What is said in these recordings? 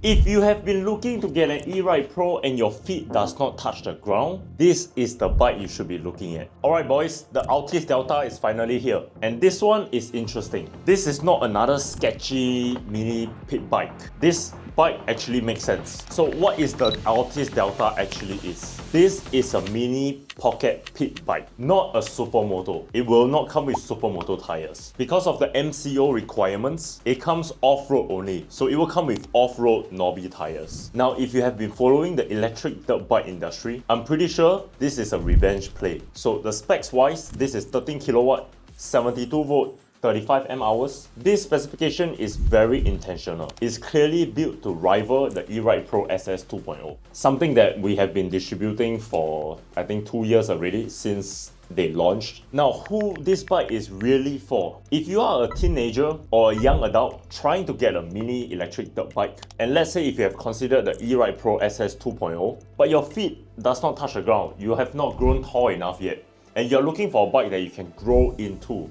If you have been looking to get an E-Ride Pro and your feet does not touch the ground, this is the bike you should be looking at. Alright boys, the Altis Delta is finally here. And this one is interesting. This is not another sketchy mini pit bike. This bike actually makes sense. So what is the Altis Delta actually is? This is a mini pocket pit bike, not a supermoto. It will not come with supermoto tires. Because of the MCO requirements, it comes off-road only. So it will come with off-road knobby tires. Now, if you have been following the electric dirt bike industry, I'm pretty sure this is a revenge play. So the specs wise, this is 13 kilowatt, 72 volt, 35 mAh. This specification is very intentional. It's clearly built to rival the E-Ride Pro SS 2.0. Something that we have been distributing for, I think, 2 years already since they launched. Now, who this bike is really for? If you are a teenager or a young adult trying to get a mini electric dirt bike, and let's say if you have considered the E-Ride Pro SS 2.0, but your feet does not touch the ground, you have not grown tall enough yet, and you're looking for a bike that you can grow into,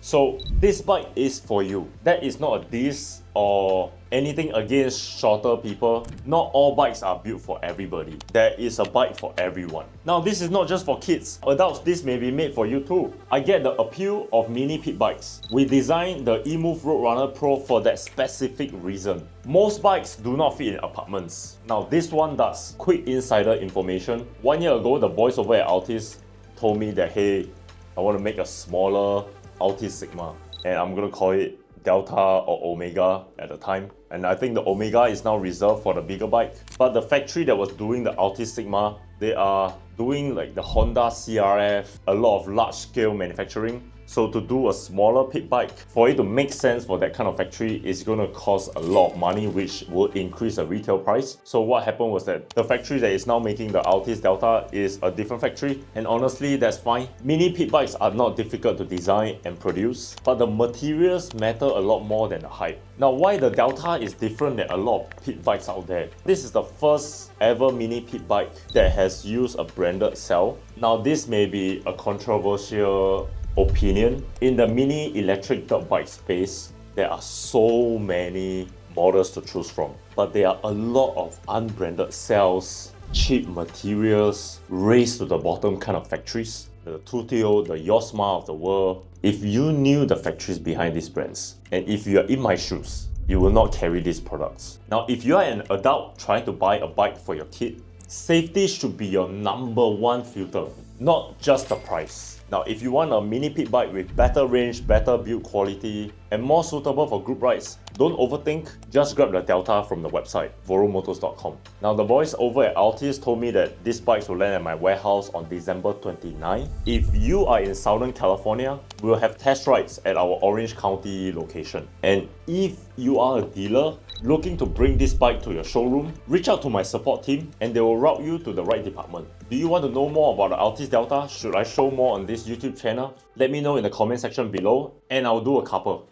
so this bike is for you. That is not a diss or anything against shorter people. Not all bikes are built for everybody. There is a bike for everyone. Now this is not just for kids. Adults, this may be made for you too. I get the appeal of mini pit bikes. We designed the eMove Roadrunner Pro for that specific reason. Most bikes do not fit in apartments. Now this one does. Quick insider information. 1 year ago, the boys over at Altis told me that, hey, I want to make a smaller Altis Sigma, and I'm gonna call it Delta or Omega at the time. And I think the Omega is now reserved for the bigger bike. But the factory that was doing the Altis Sigma, they are doing like the Honda CRF, a lot of large scale manufacturing. So to do a smaller pit bike, for it to make sense for that kind of factory, is going to cost a lot of money, which will increase the retail price. So what happened was that the factory that is now making the Altis Delta is a different factory, and honestly that's fine. Mini pit bikes are not difficult to design and produce, but the materials matter a lot more than the height. Now, why the Delta is different than a lot of pit bikes out there? This is the first ever mini pit bike that has used a branded cell. Now this may be a controversial opinion. In the mini electric dirt bike space, there are so many models to choose from, but there are a lot of unbranded cells, cheap materials, race to the bottom kind of factories. The Tutio, the Yosma of the world. If you knew the factories behind these brands, and if you are in my shoes, you will not carry these products. Now, if you are an adult trying to buy a bike for your kid, safety should be your #1 filter, not just the price. Now, if you want a mini pit bike with better range, better build quality, and more suitable for group rides, don't overthink, just grab the Delta from the website, voromotors.com. Now, the boys over at Altis told me that these bikes will land at my warehouse on December 29. If you are in Southern California, we'll have test rides at our Orange County location. And if you are a dealer looking to bring this bike to your showroom, reach out to my support team and they will route you to the right department. Do you want to know more about the Altis Delta? Should I show more on this YouTube channel? Let me know in the comment section below and I'll do a couple.